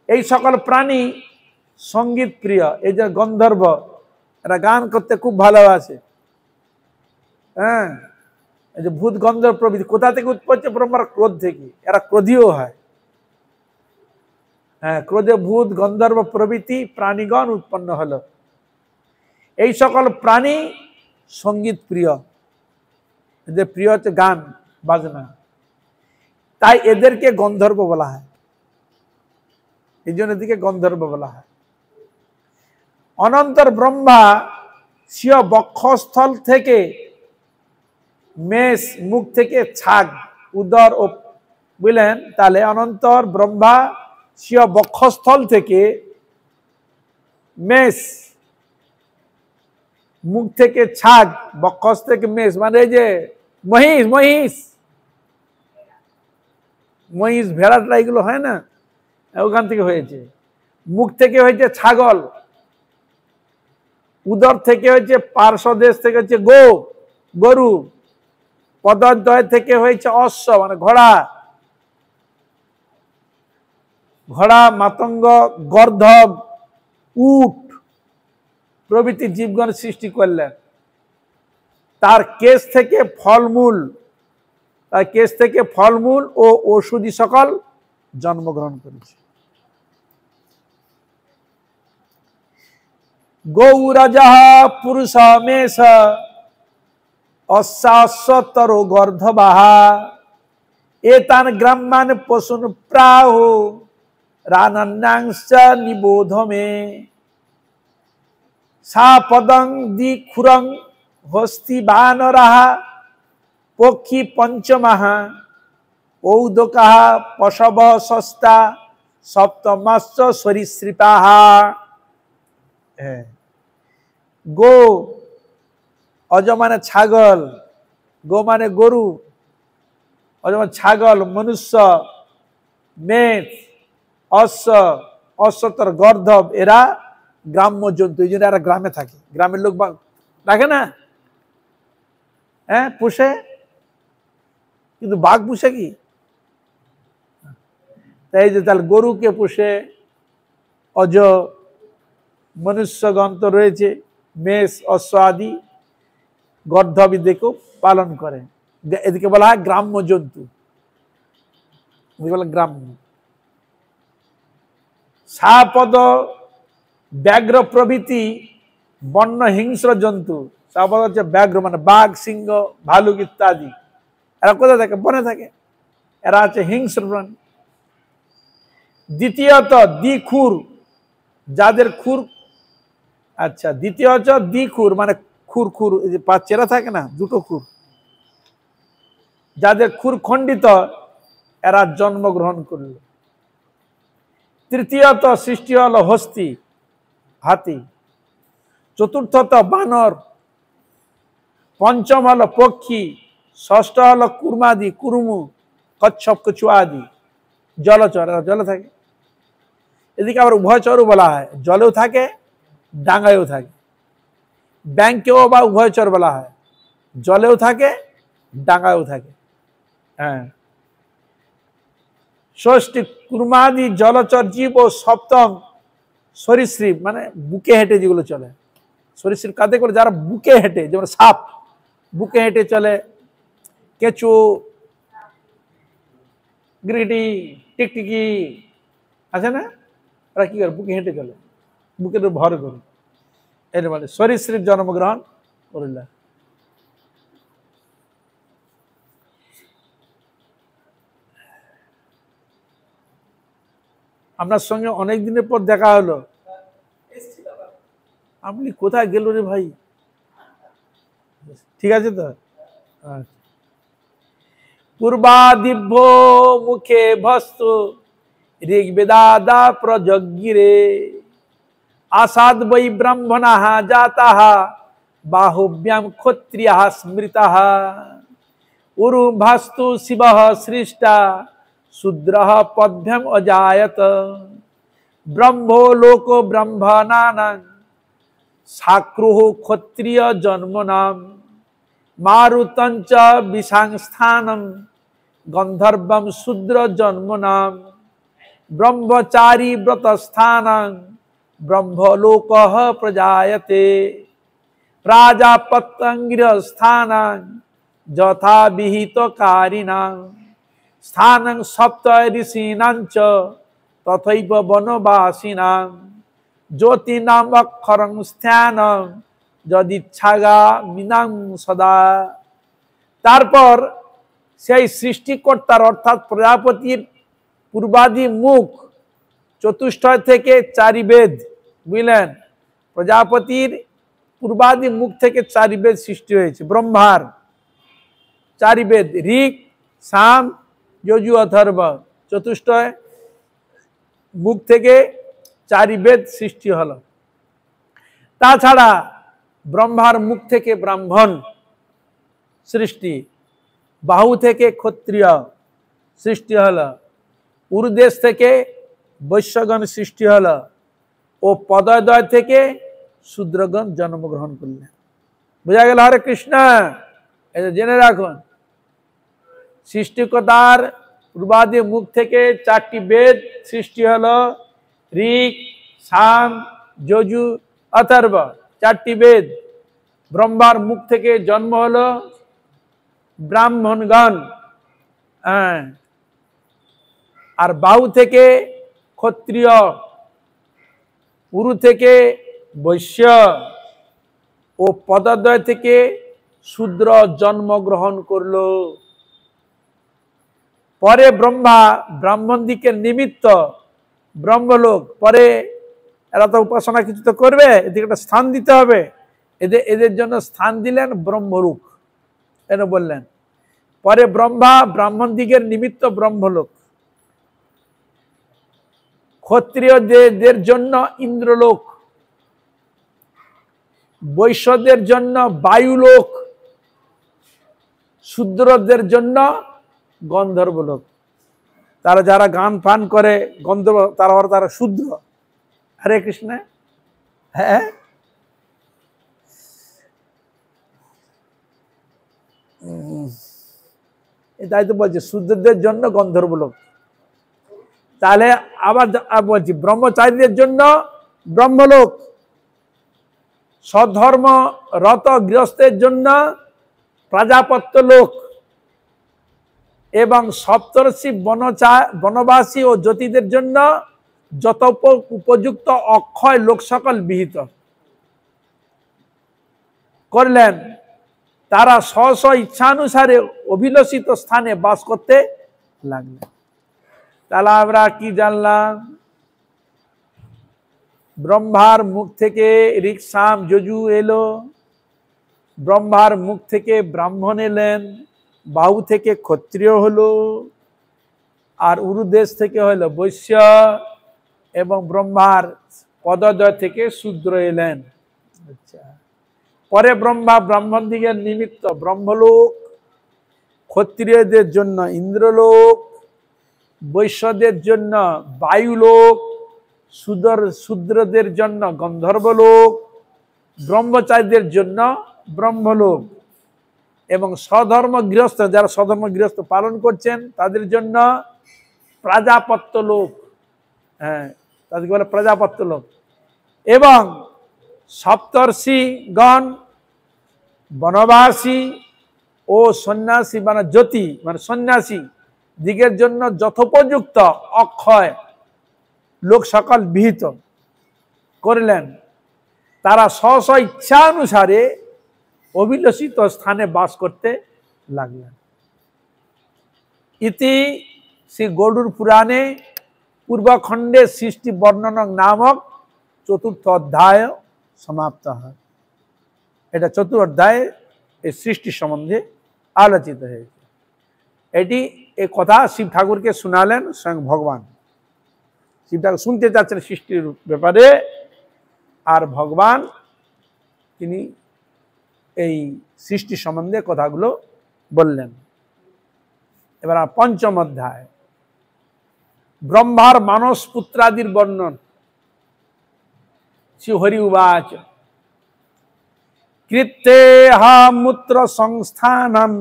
এই সকল প্রাণী संगीत प्रिय। এই যে গন্ধর্ব এরা গান করতে খুব ভালোবাসে। হ্যাঁ, এই যে ভূত গন্ধর্ব প্রভৃতি কোথা থেকে উৎপন্ন? ব্রহ্মার ক্রোধ থেকে। এরা ক্রোধীও হয়। হ্যাঁ, ক্রোধে ভূত গন্ধর্ব প্রভৃতি প্রাণীগণ উৎপন্ন হলো। এই সকল প্রাণী संगीत প্রিয়। এদের প্রিয় হচ্ছে গান বাজনা, তাই এদেরকে গন্ধর্ব বলা হয়। এই জন্য এদেরকে গন্ধর্ব বলা হয়। অনন্তর ব্রহ্মা স্বীয় বক্ষস্থল থেকে মেষ, মুখ থেকে ছাগ, উদর ও বুঝলেন? তাহলে অনন্তর ব্রহ্মা স্বীয় বক্ষস্থল থেকে মেষ, মুখ থেকে ছাগ, বক্ষস্থ থেকে মেষ মানে এই যে মহিষ, মহিষ মহিষ ভেড়াটা এগুলো হয় না, ওখান থেকে হয়েছে। মুখ থেকে হয়েছে ছাগল, উদর থেকে হয়েছে পার্শ্বদেশ থেকে হচ্ছে গরু, পদদ্বয় থেকে হয়েছে অশ্ব মানে ঘোড়া, মাতঙ্গ, গর্ধব, উট প্রভৃতি জীবগণ সৃষ্টি করলেন। তার কেশ থেকে ফলমূল ও ঔষধি সকল জন্মগ্রহণ করেছে। গৌরাজঃ পুরুষ মেষ অশ্বাশ্বতরো গর্ধবাঃ এতান গ্রাম্যান পশুন প্রাহু রানন্যাংশ্চ নিবোধ মে সা পদং দ্বিখুরং হস্তি বানরাঃ পক্ষী পঞ্চমাঃ ঔদকাঃ পশব ষষ্ঠা সপ্তমাশ্চ সরীসৃপাঃ। গো অজ মানে ছাগল, গো মানে গরু, অজ মানে ছাগল, মনুষ্য, মেষ, অশ্বতর, গর্ধব এরা গ্রাম্য জন্তু। এই জন্য এরা গ্রামে থাকে। গ্রামের লোক রাখে না, হ্যাঁ পুষে, কিন্তু বাঘ পুষে কি? তাই যে তাহলে গরুকে পুষে, অজ, মনুষ্যগণ তো রয়েছে, মেষ, অশ্ব আদি, গর্ধব এদেরকেও পালন করে। এদিকে বলা হয় গ্রাম্য জন্তু, গ্রাম্য। সাপদ ব্যাঘ্র প্রভৃতি বন্য হিংস্র জন্তু। সাপদ হচ্ছে ব্যাঘ্র মানে বাঘ, সিংহ, ভালুক ইত্যাদি। এরা কোথায় থাকে? বনে থাকে। এরা আছে হিংস্র প্রাণী। দ্বিতীয়ত দ্বিখুর, যাদের খুর, আচ্ছা, দ্বিতীয় হচ্ছে দ্বিখুর মানে খুর, এই যে পাঁচ চেরা থাকে না, দুটো খুর, যাদের খুর খণ্ডিত এরা জন্মগ্রহণ করল। তৃতীয়ত সৃষ্টি হলো হস্তি, হাতি। চতুর্থত বানর, পঞ্চম হলো পক্ষী, ষষ্ঠ হলো কুর্মাদি, কুরুমু, কচ্ছপ, কচুয়া আদি। জলচর, এরা জলে থাকে। এদিকে আবার উভয়চরও বলা হয়, জলেও থাকে ডাঙায়ও থাকে। ব্যাংকেও বা উভয়চর বলা হয়, জলেও থাকে ডাঙায়ও থাকে। হ্যাঁ, ষষ্ঠী কুর্মাদি জলচর জীব ও সপ্তম সরীসৃপ মানে বুকে হেঁটে যেগুলো চলে। সরীসৃপ কাঁধে করে যারা বুকে হেঁটে, যেমন সাপ বুকে হেঁটে চলে, কেঁচো, গিরগিটি, টিকটিকি আছে না, ওরা কি করে বুকে হেঁটে চলে, বুকের ভর করে, এর মানে সরীসৃপ জন্মগ্রহণ করিল। আপনার সঙ্গে অনেক দিনের পর দেখা হলো, আপনি কোথায় গেল রে ভাই? ঠিক আছে তো। পূর্বাদিভ্য মুখে ভস্ত ঋগ্বেদাদা প্রযজ্ঞিরে আসাদ বৈ ব্রাহ্মণাঃ জাতাঃ বাহুব্যাম ক্ষত্রিয়াঃ স্মৃতাঃ উরু ভাস্তু শিবঃ সৃষ্টা শূদ্রঃ পদ্ভ্যাম অজায়ত ব্রহ্মো লোকো ব্রাহ্মণানাং শাক্রুঃ ক্ষত্রিয় জন্মনাম মারুতঞ্চ বিশাংস্থানম গন্ধর্বম শূদ্র জন্মনাম ব্রহ্মচারী ব্রতস্থানং ব্রহ্মলোকঃ প্রজায়তে প্রাজাপত্যঙ্গৃহস্থানং যথা বিহিতকারিণাং স্থানং সপ্ত ঋষীণাঞ্চ তথৈব বনবাসিনাং জ্যোতিনাম অক্ষরং স্থানং যদিচ্ছাগা মিনাং সদা। তারপর সেই সৃষ্টিকর্তার অর্থাৎ প্রজাপতির পূর্বাদি মুখ চতুষ্টয় থেকে চারি বেদ, বুঝলেন, প্রজাপতির পূর্বাদি মুখ থেকে চারি বেদ সৃষ্টি হয়েছে। ব্রহ্মার চারি বেদ ঋক সাম যজু অথর্ব, চতুষ্টয় মুখ থেকে চারি বেদ সৃষ্টি হলো। তাছাড়া ব্রহ্মার মুখ থেকে ব্রাহ্মণ সৃষ্টি, বাহু থেকে ক্ষত্রিয় সৃষ্টি হলো, উরুদেশ থেকে বৈশ্যগণ সৃষ্টি হলো ও পদোদয় থেকে শূদ্রগণ জন্মগ্রহণ করলেন। বোঝা গেল? হরে কৃষ্ণ। এটা জেনে রাখুন, সৃষ্টিকর্তার পূর্বাদি মুখ থেকে চারটি বেদ সৃষ্টি হলো, ঋক সাম যজু অথর্ব, চারটি বেদ। ব্রহ্মার মুখ থেকে জন্ম হলো ব্রাহ্মণগণ, আর বাহু থেকে ক্ষত্রিয়, উরু থেকে বৈশ্য ও পদোদয় থেকে শূদ্র জন্মগ্রহণ করলো। পরে ব্রহ্মা ব্রাহ্মণ দিকের নিমিত্ত ব্রহ্মলোক, পরে এরা তো উপাসনা কিছু তো করবে, এদিকে একটা স্থান দিতে হবে, এদের জন্য স্থান দিলেন ব্রহ্মলোক, এনে বললেন। পরে ব্রহ্মা ব্রাহ্মণ দিকের নিমিত্ত ব্রহ্মলোক, ক্ষত্রিয়দের জন্য ইন্দ্রলোক, বৈশ্যদের জন্য বায়ুলোক, শূদ্রদের জন্য গন্ধর্বলোক। তারা যারা গান পান করে গন্ধর্ব, তারা শূদ্র। হরে কৃষ্ণ। হ্যাঁ, তাই তো বলছে শূদ্রদের জন্য গন্ধর্বলোক। তাহলে আবার বলছি ব্রহ্মচারীদের জন্য ব্রহ্মলোক, সধর্ম রত গৃহস্থের জন্য প্রাজাপত্য লোক এবং সপ্তর্ষি বনবাসী ও জ্যোতিদের জন্য যত উপযুক্ত অক্ষয় লোক সকল বিহিত করলেন। তারা স্ব স্ব ইচ্ছানুসারে অভিলষিত স্থানে বাস করতে লাগলেন। তাহলে আমরা কি জানলাম? ব্রহ্মার মুখ থেকে ঋক সাম যজু এলো, ব্রহ্মার মুখ থেকে ব্রাহ্মণ এলেন, বাহু থেকে ক্ষত্রিয় হলো, আর উরুদেশ থেকে হলো বৈশ্য, এবং ব্রহ্মার পদোদয় থেকে শূদ্র এলেন। আচ্ছা, পরে ব্রহ্মা ব্রাহ্মণ দিকের নিমিত্ত ব্রহ্মলোক, ক্ষত্রিয়দের জন্য ইন্দ্রলোক, বৈশ্যদের জন্য বায়ুলোক, শূদ্রদের জন্য গন্ধর্বলোক, ব্রহ্মচারীদের জন্য ব্রহ্মলোক, এবং স্বধর্ম গৃহস্থ, যারা স্বধর্ম গৃহস্থ পালন করছেন তাদের জন্য প্রাজাপত্য লোক, হ্যাঁ তাদেরকে বলে প্রজাপত্য লোক, এবং সপ্তর্ষিগণ, বনবাসী ও সন্ন্যাসী মানে জ্যোতি মানে সন্ন্যাসী দিগের জন্য যথোপযুক্ত অক্ষয় লোক সকল বিহিত করলেন। তারা স্ব স্ব ইচ্ছা অনুসারে অভিলষিত স্থানে বাস করতে লাগলেন। ইতি শ্রী গরুড় পুরাণে পূর্বখণ্ডে সৃষ্টি বর্ণন নামক চতুর্থ অধ্যায় সমাপ্ত হয়। এটা চতুর্থ অধ্যায়ে এই সৃষ্টি সম্বন্ধে আলোচিত হয়েছে। এটি এই কথা শিব ঠাকুরকে শোনালেন স্বয়ং ভগবান। শিব ঠাকুর শুনতে চাচ্ছেন সৃষ্টির ব্যাপারে, আর ভগবান তিনি এই সৃষ্টি সম্বন্ধে কথাগুলো বললেন। এবার পঞ্চম অধ্যায় ব্রহ্মার মানস পুত্রাদির বর্ণন। শ্রী হরি উবাচ কৃত্যে মূত্র সংস্থানম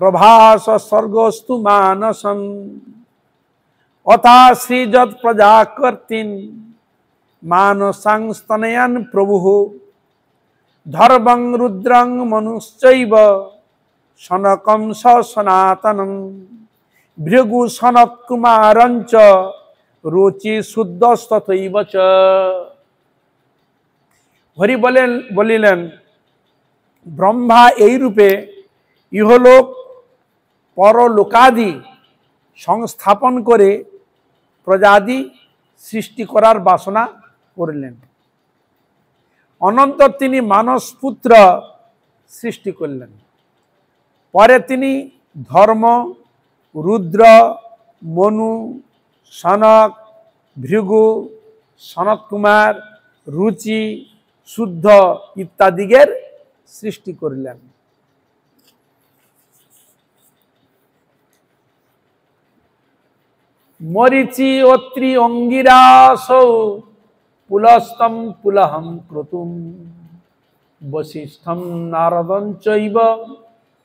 প্রভাস স্বর্গস্তু মানসম অথা শ্রীযৎ প্রজাকর্তিন মানসাংস্তনয়ন প্রভু ধর্মং রুদ্রং মনুশ্চৈব সনকম সনাতনম ভৃগু সনত কুমারঞ্চ রুচি শুদ্ধস্তথৈব চ। হরি বলিলেন, ব্রহ্মা এই রূপে ইহলোক পরলোকাদি সংস্থাপন করে প্রজাদি সৃষ্টি করার বাসনা করলেন। অনন্তর তিনি মানস পুত্র সৃষ্টি করলেন। পরে তিনি ধর্ম, রুদ্র, মনু, সনক, ভৃগু, সনত কুমার, রুচি, শুদ্ধ ইত্যাদিগের সৃষ্টি করলেন। মরিচি অত্রি অঙ্গিরাসৌ পুলস্তম পুলহম ক্রতুম বশিষ্ঠম নারদং চৈব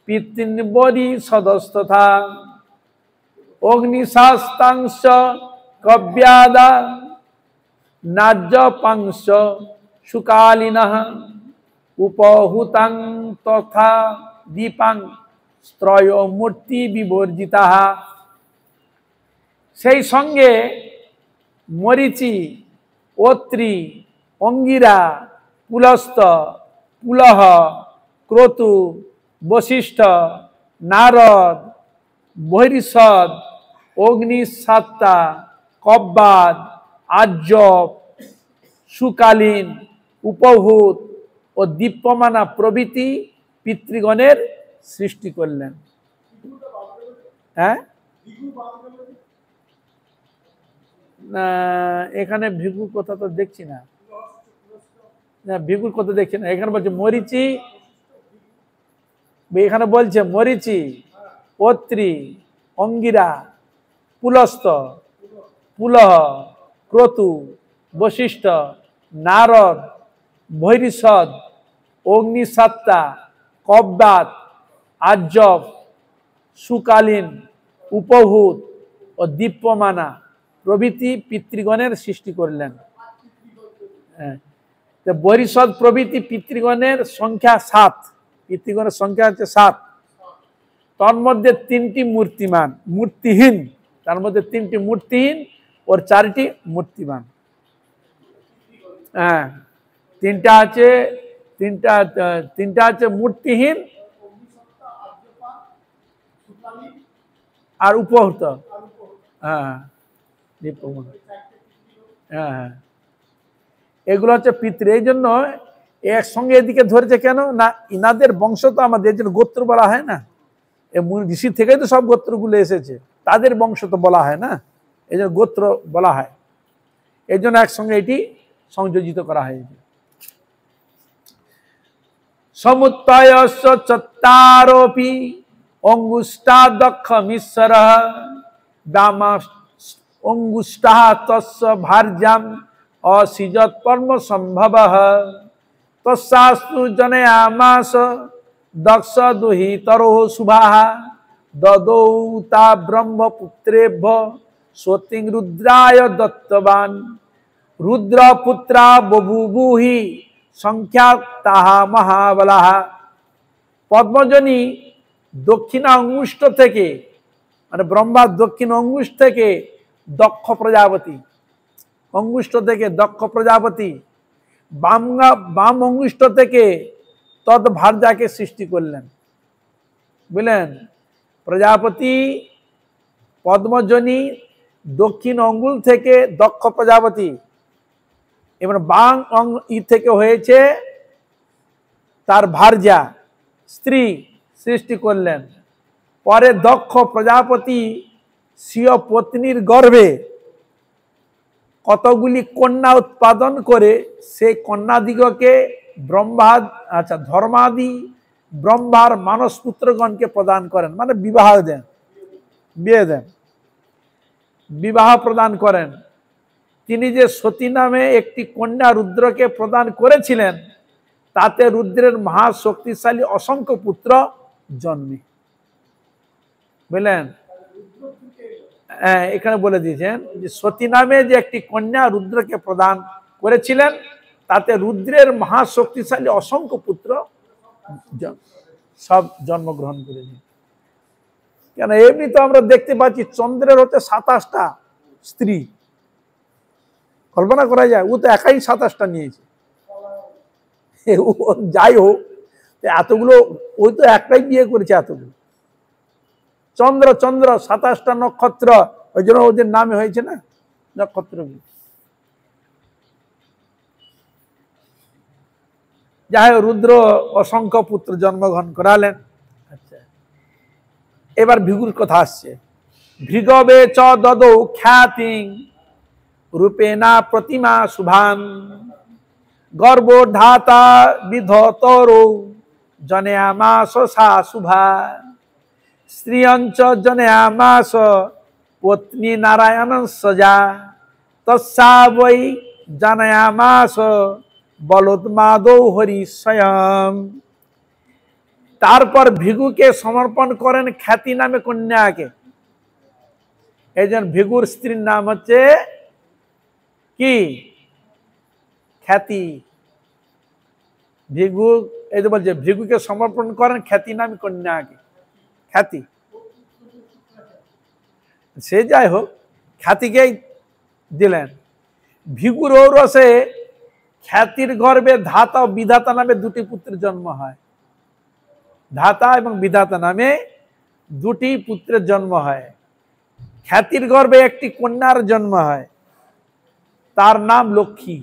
পিতৃবরি সদস্তথা অগ্নিশাস্তাংশ কব্যাদা নাজ্যপাংশ সুকালিনঃ উপহুতাং তথা দীপাং স্ত্রয় মূর্তি বিবর্জিতাঃ। সেই সঙ্গে মরিচি, অত্রি, অঙ্গিরা, পুলস্ত, পুলহ, ক্রতু, বশিষ্ঠ, নারদ, বহিরিষদ, অগ্নিসাত্তা, কব্বাদ, আজ্জব, সুকালীন, উপভূত ও দীপ্যমানা প্রভৃতি পিতৃগণের সৃষ্টি করলেন। হ্যাঁ, না এখানে ভিগুর কথা তো দেখছি না, ভিগুর কথা দেখছি না। এখানে বলছে মরিচি, এখানে বলছে মরিচি, অত্রি, অঙ্গিরা, পুলস্ত, পুলহ, ক্রতু, বশিষ্ঠ, নারদ, বহিরিষদ, অগ্নিসাত্তা, কব্বাত, আজ্জব, সুকালীন, উপভূত ও দীপ্যমানা প্রভৃতি পিতৃগণের সৃষ্টি করলেন। বহিরিষদ প্রভৃতি পিতৃগণের সংখ্যা 7, পিতৃগণের সংখ্যা হচ্ছে 7। তন্মধ্যে 3টি মূর্তিমান, মূর্তিহীন, তার মধ্যে 3টি মূর্তিহীন ওর 4টি মূর্তিমান। হ্যাঁ, তিনটা আছে মূর্তিহীন আর উপহূত। হ্যাঁ, হ্যাঁ, এগুলো হচ্ছে পিতৃ। এই জন্য একসঙ্গে এদিকে ধরেছে কেন না, ইনাদের বংশ তো আমাদের, এই জন্য গোত্র বলা হয় না। ঋষি থেকেই তো সব গোত্রগুলো এসেছে, তাদের বংশ তো বলা হয় না, এই জন্য গোত্র বলা হয়। এই জন্য একসঙ্গে এটি সংযোজিত করা হয়েছে। সমুত্তয়স্য চত্তারোপি অঙ্গুষ্টাদক্ষ মিশ্র ব্যামা অঙ্গুষ্টাহ তস্য ভার্যাম অসৃজৎ পর্ম সম্ভবঃ তস্যাস্তু জনয়ামাস দক্ষ দুহিতরো শুভাঃ দদৌ তা ব্রহ্মপুত্রেভ্য স্বতিং রুদ্রায় দত্তবান রুদ্রপুত্রা বভুবুহি সংখ্যাত তাহা মহাবলাহা। পদ্মজনী দক্ষিণা অঙ্গুষ্ঠ থেকে মানে ব্রহ্মার দক্ষিণ অঙ্গুষ্ঠ থেকে দক্ষ প্রজাপতি, অঙ্গুষ্ঠ থেকে দক্ষ প্রজাপতি, বাম অঙ্গুষ্ঠ থেকে তদ্ভার্যাকে সৃষ্টি করলেন। বুঝলেন, প্রজাপতি পদ্মজনী, দক্ষিণ অঙ্গুল থেকে দক্ষ প্রজাপতি, এবার বাম থেকে হয়েছে তার ভার্যা স্ত্রী সৃষ্টি করলেন। পরে দক্ষ প্রজাপতি স্বীয় পত্নীর গর্ভে কতগুলি কন্যা উৎপাদন করে সেই কন্যাদিগকে ধর্মাদি ব্রহ্মার মানস পুত্রগণকে প্রদান করেন, মানে বিবাহ দেন, বিয়ে দেন, বিবাহ প্রদান করেন। তিনি যে সতী নামে একটি কন্যা রুদ্রকে প্রদান করেছিলেন, তাতে রুদ্রের মহাশক্তিশালী অসংখ্য পুত্র জন্মে। বুঝলেন, এখানে বলে দিয়েছেন যে সতী নামে যে একটি কন্যা রুদ্রকে প্রদান করেছিলেন, তাতে রুদ্রের মহাশক্তিশালী অসংখ্য পুত্র সব জন্মগ্রহণ করেছেন। কেন এমনি তো আমরা দেখতে পাচ্ছি চন্দ্রের হচ্ছে 27টা স্ত্রী, কল্পনা করা যায়, ও তো একাই 27টা নিয়েছে। যাই হোক, এতগুলো, ওই তো একটাই বিয়ে করেছে এতগুলো। চন্দ্র 27টা নক্ষত্র, ওই জন্য ওদের নামে হয়েছে না নক্ষত্র। যাই হোক, রুদ্র অসংখ্য পুত্র জন্মগ্রহণ করালেন। আচ্ছা, এবার ভৃগুর কথা আসছে। ভৃগবে চ দদৌ খ্যাতিং রূপেনা প্রতিমা শুভান গর্ভধাতা বিধতরো জনয়ামাস সা শুভা স্ত্রিয়ঞ্চ জনয়ামাস পত্নী নারায়ণ সজা তস্যা বৈ জনয়ামাস বলোদ্মাদৌ হরি স্বয়ং। তারপর ভৃগুকে সমর্পণ করেন খ্যাতি নামে কন্যাকে। এই জন্য ভৃগুর স্ত্রীর নাম হচ্ছে কি? খ্যাতি। ভৃগু, এই যে বলছে ভৃগুকে সমর্পণ করেন খ্যাতি নামে কন্যাকে। খ্যাতি, সে যাই হোক, খ্যাতিকেই দিলেন। ভৃগুর ঔরসে খ্যাতির গর্ভে ধাতা ও বিধাতা নামে দুটি পুত্রের জন্ম হয়। ধাতা এবং বিধাতা নামে দুটি পুত্রের জন্ম হয়। খ্যাতির গর্ভে একটি কন্যার জন্ম হয়, তার নাম লক্ষ্মী।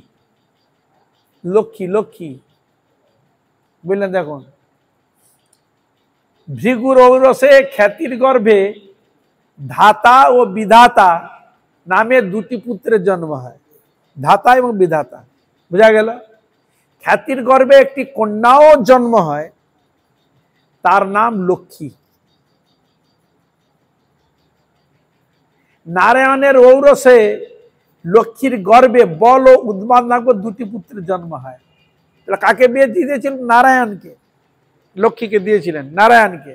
লক্ষ্মী, লক্ষ্মী, বুঝলেন? দেখুন, ভৃগুর ঔরসে খ্যাতির গর্ভে ধাতা ও বিধাতা নামে দুটি পুত্রের জন্ম হয়, ধাতা এবং বিধাতা, বোঝা গেল? খ্যাতির গর্ভে একটি কন্যাও জন্ম হয়, তার নাম লক্ষ্মী। নারায়ণের ঔরসে লক্ষ্মীর গর্ভে বল ও উদ্মাদ নামে দুটি পুত্রের জন্ম হয়। কাকে বিয়ে দিয়েছিলেন? নারায়ণকে। লক্ষ্মীকে দিয়েছিলেন নারায়ণকে।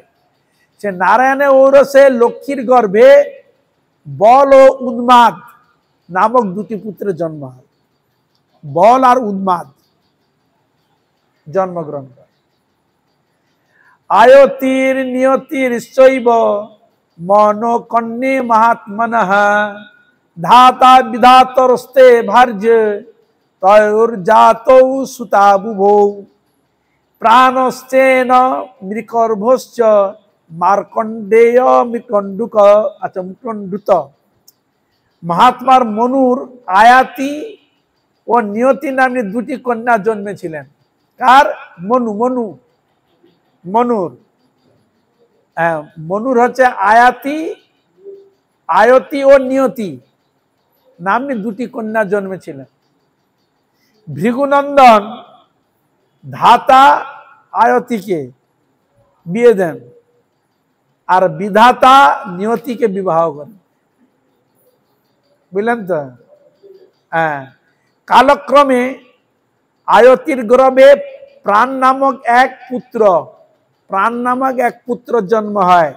সে নারায়ণের ঔরসে লক্ষ্মীর গর্ভে বল ও উন্মাদ নামক দুটি পুত্রের জন্ম হয়। বল আর উন্মাদ জন্মগ্রহণ করে। আয়তির নিয়তির শৈব মন কন্যে মহাত্মনঃ ধাতা বিধাতরস্তে ভার্য তয়োর্জাতৌ সুতা বুভৌ প্রাণশ্চেন মৃকর্ভশ্চ মার্কণ্ডেয় মৃকণ্ডুক। আচ্ছা, মৃকণ্ডুত। মহাত্মার মনুর আয়াতি ও নিয়তি নামে দুটি কন্যা জন্মেছিলেন। কার? মনু। মনু, মনুর। মনুর হচ্ছে আয়তি ও নিয়তি নামে দুটি কন্যা জন্মেছিলেন। ভৃগুনন্দন ধাতা আয়তিকে বিয়ে দেন আর বিধাতা নিয়তিকে বিবাহ করেন। বুঝলেন তো? হ্যাঁ। কালক্রমে আয়তির গর্ভে প্রাণ নামক এক পুত্র জন্ম হয়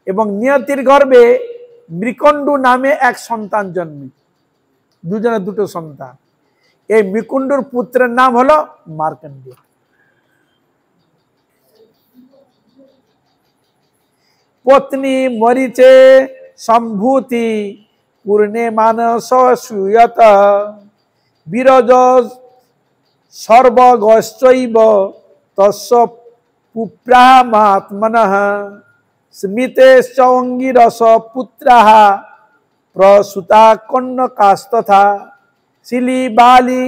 এবং নিয়তির গর্ভে মৃকণ্ডু নামে এক সন্তান জন্মে। দুজনের দুটো সন্তান। এই মৃকণ্ডুর পুত্রের নাম হলো মার্কণ্ডেয়। पत्नी मरीचे संभूति पूर्णे मानस सूयत विरज सर्वगश्चैव तस्य पुप्रामात्मनः स्मितेश्च अंगिरस पुत्रः प्रसूता कन्नकास्तथा शिलीबाली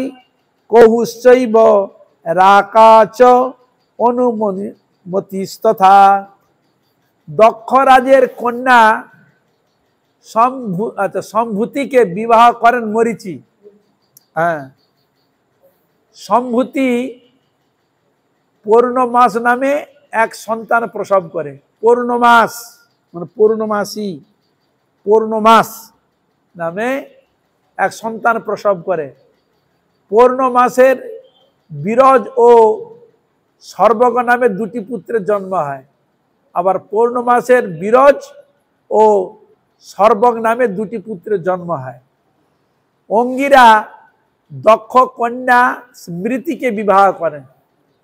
कहुश्चैव राका च अनुमतिस्तथा दक्ष राजेर कन्या सम्भूति के विवाह करें मरीचि। सम्भूति पूर्णमास नामे एक सन्तान प्रसव करे। पूर्णमास माने पूर्णमासी, पूर्णमास नामे एक सन्तान प्रसव करे। पूर्णमासेर बिरज ओ सर्वग नामे दुटी पुत्रेर जन्म है। आबार पूर्णमासेर बिरज ओ सर्वग नामे दुटी पुत्रेर जन्म है। अंगिरा दक्ष कन्या स्मृति के विवाह करें।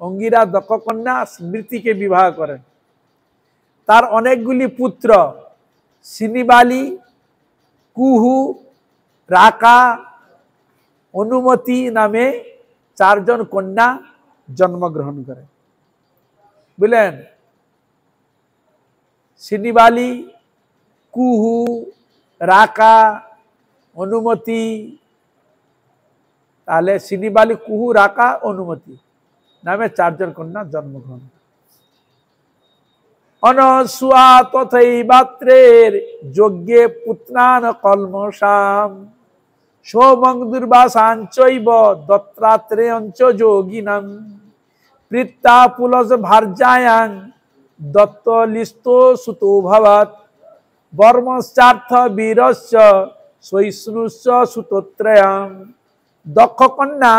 अंगिरा दक्ष कन्या स्मृति के विवाह करें। तार अनेकगुली पुत्र शिलीबाली, कुहू, राका, अनुमति नामे चारजन कन्या जन्म ग्रहण करें। बुझलेन? शिलीबाली, कुहू, राका, अनुमति, ताले शिलीबाली, कुहू, राका, अनुमति नामे चारजन कन्या जन्म ग्रहण। अनसुआ तथैवात्रेर यज्ञे पुत्रान कल्मषाम सोमं दुर्वासाञ्चैव दत्तात्रेयञ्च योगिनां प्रीता पुलस भार्यायां दत्तलिस्तो सुतो भवत् वर्मश्चार्थ वीरस्य सहिष्णुश्च सुतोत्रयं। दक्ष कन्या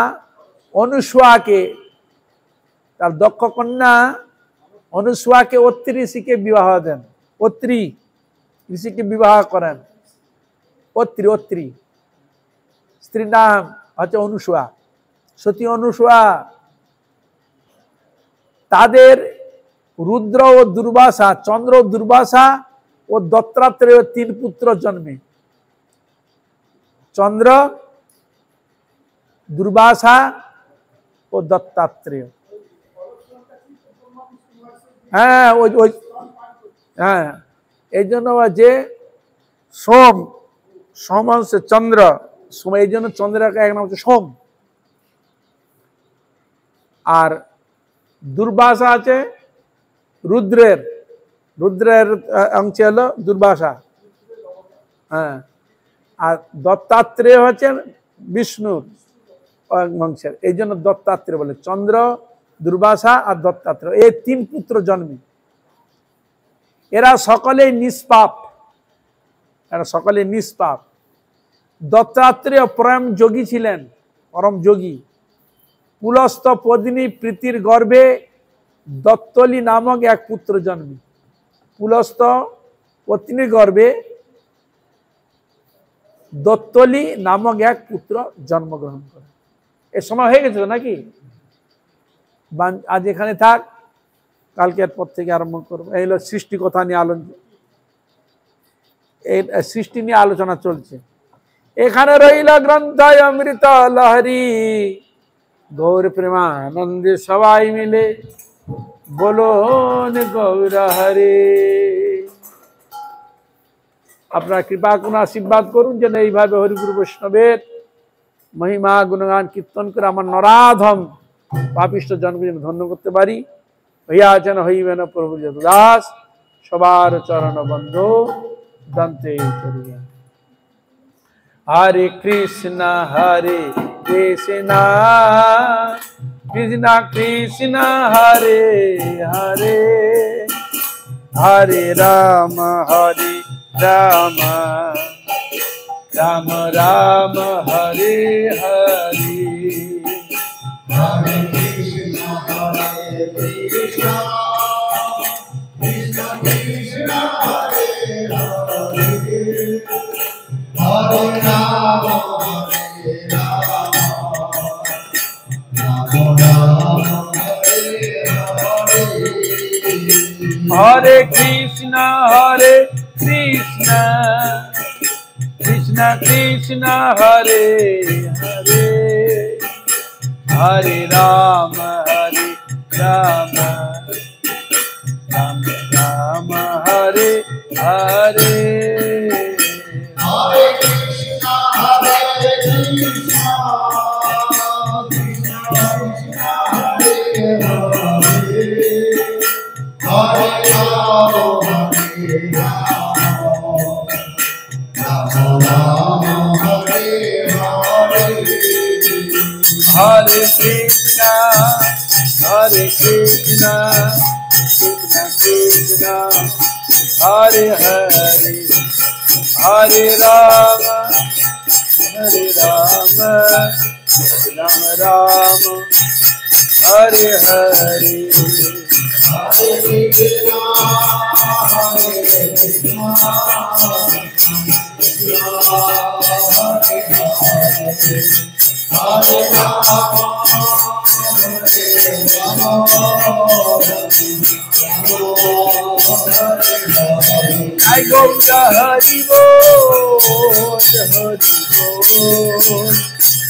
अनुसुआ के तार दक्ष कन्या अनुसुआ के अत्रि ऋषि के विवाह दें। अत्रि ऋषि के विवाह करें। अत्रि अत्रि स्त्री नाम अच्छा अनुसुआ, सती अनुसुआ। तादेर रुद्र और दुर्वासा, चंद्र और दुर्वासा और दत्तात्रेय तीन पुत्र जन्मे। चंद्र, दुर्वासा और दत्तात्रेय। हाँ वो हाँ जे सोम, सोम से चंद्र, सोम चंद्र का एक नाम होच्छे सोम। और दुर्वासा आछे रुद्रेर, रुद्रेर अंश हलो दुर्वासा। हाँ और दत्तात्रेय होच्छे विष्णुर अंशेर, এই জন্য दत्तात्रेय बोले। चंद्र, दुर्वासा और दत्तात्रेय এই तीन पुत्र जन्मे। एरा सकले निष्पाप, एरा सकले निष्पाप। दत्तात्रेय परम योगी छिलेन, परम योगी। पुलस्त पदिनी प्रीतिर गर्भे दत्तली नामक एक पुत्र जन्मे। पुलस्त पत्नी गर्भे दत्तली नामक एक पुत्र जन्म ग्रहण करे। ए समय হয়ে গেছে নাকি? आज এখানে থাক, কালকের পর থেকে আরম্ভ করব। এই হলো সৃষ্টি কথা নিয়ে আলোচনা, এই সৃষ্টি নিয়ে আলোচনা চলছে। এখানে রইল গ্রন্থায় অমৃত লহরী, গৌর প্রেমানন্দে সবাই মিলে বলুন গৌর হরে। আপনারা কৃপা করুন, আশীর্বাদ করুন যেন এইভাবে হরিগুরু বৈষ্ণবের মহিমা গুণগান কীর্তন করে আমার নরাধম পাপিষ্ঠ জনকে যেন ধন্য করতে পারি। হইয়া যেন হইবেন প্রভু দাস, সবার চরণ বন্ধু দন্তে চরিয়া। हरे कृष्ण कृष्ण कृष्ण हरे हरे, हरे राम राम राम हरे हरे। हरे कृष्ण कृष्ण कृष्ण कृष्ण हरे हरे, हरे Ram Ram Ram Hare Hare. Hare Krishna, Krishna Krishna, Hare Hare, Hare Rama, Rama Rama, Hare Hare. Hare Krishna, Krishna Krishna, Hare Hare, Hare Rama, Rama Rama, Hare Hare. Hare Krishna, Krishna Krishna, Hare Hare, Hare Rama, Rama Rama, Hare Hare. Hare Krishna, Krishna Hare Rama, I go to Hari Bol,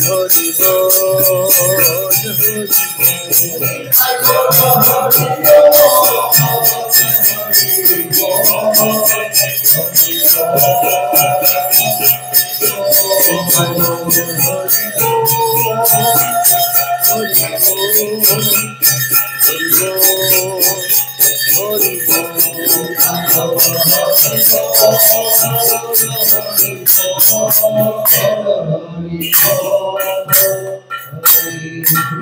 Hari Bol, Hari Hare Hare.